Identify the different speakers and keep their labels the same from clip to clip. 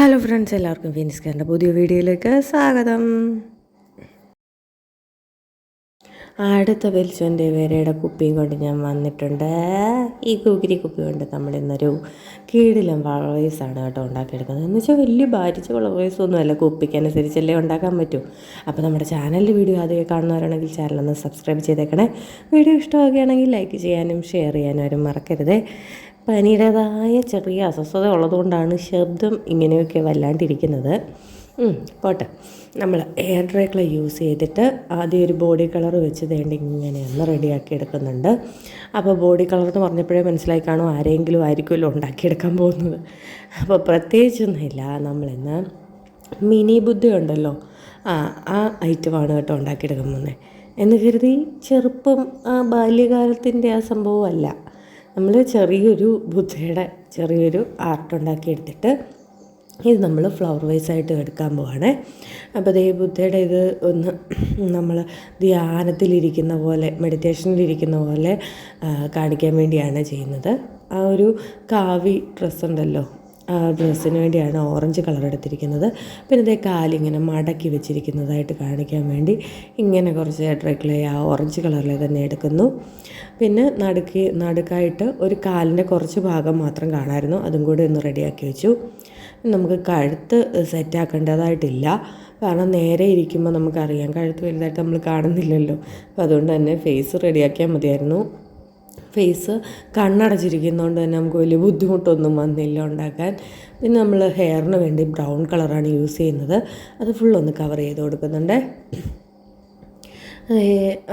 Speaker 1: Hello friends, എല്ലാവർക്കും ഫിനിസ്കറിൻ്റെ പുതിയ വീഡിയോയിലേക്ക് സ്വാഗതം. അടുത്ത വെളിച്ചൻ്റെ വേരയുടെ കുപ്പിയും കൊണ്ട് ഞാൻ വന്നിട്ടുണ്ട്. ഈ കുക്കിരി കുപ്പി കൊണ്ട് നമ്മളിന്നൊരു കീടിലം വളവേസാണ് കേട്ടോ ഉണ്ടാക്കിയെടുക്കുന്നത്. എന്ന് വെച്ചാൽ വലിയ ഭാരിച്ച വളവേസൊന്നുമല്ല, കുപ്പിക്കനുസരിച്ചല്ലേ ഉണ്ടാക്കാൻ പറ്റൂ. അപ്പോൾ നമ്മുടെ ചാനലിൽ വീഡിയോ ആദ്യമേ കാണുന്നവരാണെങ്കിൽ ചാനലൊന്ന് സബ്സ്ക്രൈബ് ചെയ്തേക്കണേ. വീഡിയോ ഇഷ്ടമാവുകയാണെങ്കിൽ ലൈക്ക് ചെയ്യാനും ഷെയർ ചെയ്യാനും ആരും മറക്കരുതേ. പനിയുടേതായ ചെറിയ അസ്വസ്ഥത ഉള്ളതുകൊണ്ടാണ് ശബ്ദം ഇങ്ങനെയൊക്കെ വല്ലാണ്ടിരിക്കുന്നത്. പോട്ടെ, നമ്മൾ എയർ ഡ്രൈ ക്ലേ യൂസ് ചെയ്തിട്ട് ആദ്യം ഒരു ബോഡി കളർ വെച്ച് തേണ്ടി ഇങ്ങനെയൊന്ന് റെഡിയാക്കി എടുക്കുന്നുണ്ട്. അപ്പോൾ ബോഡി കളർ എന്ന് പറഞ്ഞപ്പോഴേ മനസ്സിലായി കാണും ആരെങ്കിലും ആയിരിക്കുമല്ലോ ഉണ്ടാക്കിയെടുക്കാൻ പോകുന്നത്. അപ്പോൾ പ്രത്യേകിച്ചൊന്നുമില്ല, നമ്മളിന്ന് മിനി ബുദ്ധി ഉണ്ടല്ലോ, ആ ഐറ്റമാണ് കേട്ടോ ഉണ്ടാക്കിയെടുക്കാൻ പോകുന്നത്. എന്ന് കരുതി ചെറുപ്പം ബാല്യകാലത്തിൻ്റെ ആ സംഭവമല്ല. നമ്മൾ ചെറിയൊരു ബുദ്ധയുടെ ചെറിയൊരു ആർട്ട് ഉണ്ടാക്കിയെടുത്തിട്ട് ഇത് നമ്മൾ ഫ്ലവർ വൈസായിട്ട് എടുക്കാൻ പോവാണ്. അപ്പോൾ അതേ ബുദ്ധയുടെ ഇത് ഒന്ന് നമ്മൾ ധ്യാനത്തിലിരിക്കുന്ന പോലെ, മെഡിറ്റേഷനിലിരിക്കുന്ന പോലെ കാണിക്കാൻ വേണ്ടിയാണ് ചെയ്യുന്നത്. ആ ഒരു കാവി ഡ്രസ്സ് ഉണ്ടല്ലോ, ആ ഡ്രസ്സിന് വേണ്ടിയാണ് ഓറഞ്ച് കളർ എടുത്തിരിക്കുന്നത്. പിന്നെ ഇതേ കാലിങ്ങനെ മടക്കി വെച്ചിരിക്കുന്നതായിട്ട് കാണിക്കാൻ വേണ്ടി ഇങ്ങനെ കുറച്ച് ഡ്രൈ ക്ലേ ആ ഓറഞ്ച് കളറിൽ തന്നെ എടുക്കുന്നു. പിന്നെ നടുക്കായിട്ട് ഒരു കാലിൻ്റെ കുറച്ച് ഭാഗം മാത്രം കാണാമായിരുന്നു, അതും കൂടി ഒന്ന് റെഡിയാക്കി വെച്ചു. നമുക്ക് കഴുത്ത് സെറ്റാക്കേണ്ടതായിട്ടില്ല, കാരണം നേരെ ഇരിക്കുമ്പോൾ നമുക്കറിയാം കഴുത്ത് വലുതായിട്ട് നമ്മൾ കാണുന്നില്ലല്ലോ. അപ്പോൾ അതുകൊണ്ട് തന്നെ ഫേസ് റെഡിയാക്കിയാൽ മതിയായിരുന്നു. ഫേസ് കണ്ണടച്ചിരിക്കുന്നതുകൊണ്ട് തന്നെ നമുക്ക് വലിയ ബുദ്ധിമുട്ടൊന്നും വന്നില്ല ഉണ്ടാക്കാൻ. പിന്നെ നമ്മൾ ഹെയറിന് വേണ്ടി ബ്രൗൺ കളറാണ് യൂസ് ചെയ്യുന്നത്. അത് ഫുള്ളൊന്ന് കവർ ചെയ്ത് കൊടുക്കുന്നുണ്ട്.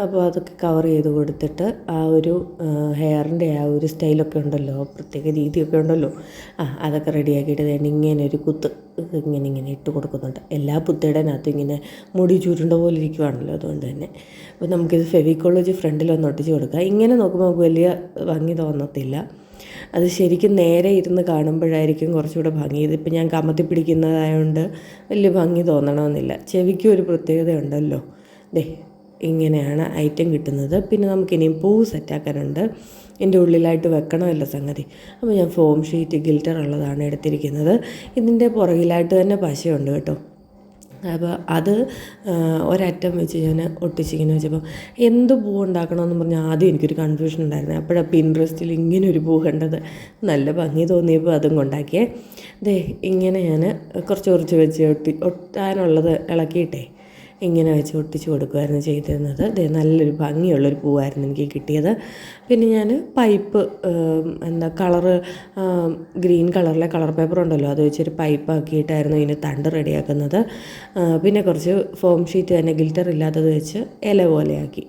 Speaker 1: അപ്പോൾ അതൊക്കെ കവർ ചെയ്ത് കൊടുത്തിട്ട് ആ ഒരു ഹെയറിൻ്റെ ആ ഒരു സ്റ്റൈലൊക്കെ ഉണ്ടല്ലോ, പ്രത്യേക രീതിയൊക്കെ ഉണ്ടല്ലോ, അതൊക്കെ റെഡിയാക്കിയിട്ട് വേണ്ടി ഇങ്ങനെ ഒരു കുത്ത് ഇങ്ങനെ ഇട്ട് കൊടുക്കുന്നുണ്ട്. എല്ലാ പുത്തേടനകത്തും ഇങ്ങനെ മുടി ചുരുണ്ട പോലെ ഇരിക്കുവാണല്ലോ, അതുകൊണ്ട് തന്നെ. അപ്പോൾ നമുക്കിത് ഫെവിക്കോൾ വെച്ച് ഫ്രണ്ടിലൊന്ന് ഒട്ടിച്ച് കൊടുക്കുക. ഇങ്ങനെ നോക്കുമ്പോൾ നമുക്ക് വലിയ ഭംഗി തോന്നത്തില്ല. അത് ശരിക്കും നേരെ ഇരുന്ന് കാണുമ്പോഴായിരിക്കും കുറച്ചുകൂടെ ഭംഗി. ഇതിപ്പോൾ ഞാൻ കമത്തി പിടിക്കുന്നതായതുകൊണ്ട് വലിയ ഭംഗി തോന്നണമെന്നില്ല. ചെവിക്കും ഒരു പ്രത്യേകത ഉണ്ടല്ലോ. ഇങ്ങനെയാണ് ഐറ്റം കിട്ടുന്നത്. പിന്നെ നമുക്കിനിയും പൂ സെറ്റാക്കാനുണ്ട്, ഇതിൻ്റെ ഉള്ളിലായിട്ട് വെക്കണമല്ലോ സംഗതി. അപ്പോൾ ഞാൻ ഫോം ഷീറ്റ് ഗിൽറ്റർ ഉള്ളതാണ് എടുത്തിരിക്കുന്നത്. ഇതിൻ്റെ പുറകിലായിട്ട് തന്നെ പശയുണ്ട് കേട്ടോ. അപ്പോൾ അത് ഒരറ്റം വെച്ച് ഞാൻ ഒട്ടിച്ചിങ്ങനെ വെച്ചപ്പോൾ എന്ത് പൂ ഉണ്ടാക്കണമെന്ന് പറഞ്ഞാൽ ആദ്യം എനിക്കൊരു കൺഫ്യൂഷൻ ഉണ്ടായിരുന്നു. അപ്പോഴാണ് പിൻട്രസ്റ്റിൽ ഇങ്ങനെ ഒരു പൂ കണ്ടത്, നല്ല ഭംഗി തോന്നിയപ്പോൾ അതും കൊണ്ടാക്കിയേ. ഇങ്ങനെ ഞാൻ കുറച്ച് വെച്ച് ഒട്ടാനുള്ളത് ഇളക്കിയിട്ടേ ഇങ്ങനെ വെച്ച് ഒട്ടിച്ച് കൊടുക്കുമായിരുന്നു ചെയ്തിരുന്നത്. നല്ലൊരു ഭംഗിയുള്ളൊരു പൂവായിരുന്നു എനിക്ക് കിട്ടിയത്. പിന്നെ ഞാൻ പൈപ്പ് കളറ് ഗ്രീൻ കളറിലെ കളർ പേപ്പർ ഉണ്ടല്ലോ, അത് വെച്ചൊരു പൈപ്പ് ആക്കിയിട്ടായിരുന്നു ഇതിന് തണ്ട് റെഡിയാക്കുന്നത്. പിന്നെ കുറച്ച് ഫോം ഷീറ്റ് തന്നെ ഗിൽറ്റർ ഇല്ലാത്തത് വെച്ച് ഇല പോലെയാക്കി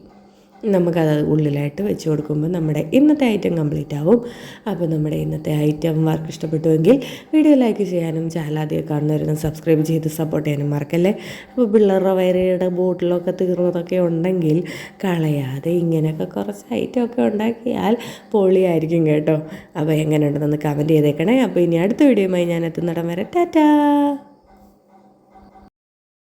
Speaker 1: നമുക്കത് ഉള്ളിലായിട്ട് വെച്ച് കൊടുക്കുമ്പോൾ നമ്മുടെ ഇന്നത്തെ ഐറ്റം കംപ്ലീറ്റ് ആവും. അപ്പോൾ നമ്മുടെ ഇന്നത്തെ ഐറ്റം വർക്ക് ഇഷ്ടപ്പെട്ടുവെങ്കിൽ വീഡിയോ ലൈക്ക് ചെയ്യാനും ചാനൽ ആദ്യം കാണുന്നവരൊന്ന് സബ്സ്ക്രൈബ് ചെയ്ത് സപ്പോർട്ട് ചെയ്യാനും മറക്കല്ലേ. അപ്പോൾ പിള്ളേരുടെ വയറയുടെ ബോട്ടിലൊക്കെ തീർന്നതൊക്കെ ഉണ്ടെങ്കിൽ കളയാതെ ഇങ്ങനെയൊക്കെ കുറച്ച് ഐറ്റമൊക്കെ ഉണ്ടാക്കിയാൽ പൊളിയായിരിക്കും കേട്ടോ. അപ്പോൾ എങ്ങനെയുണ്ടെന്ന് കമൻറ്റ് ചെയ്തേക്കണേ. അപ്പോൾ ഇനി അടുത്ത വീഡിയോയുമായി ഞാൻ എത്തുന്നിടം വരെ ടാറ്റാ.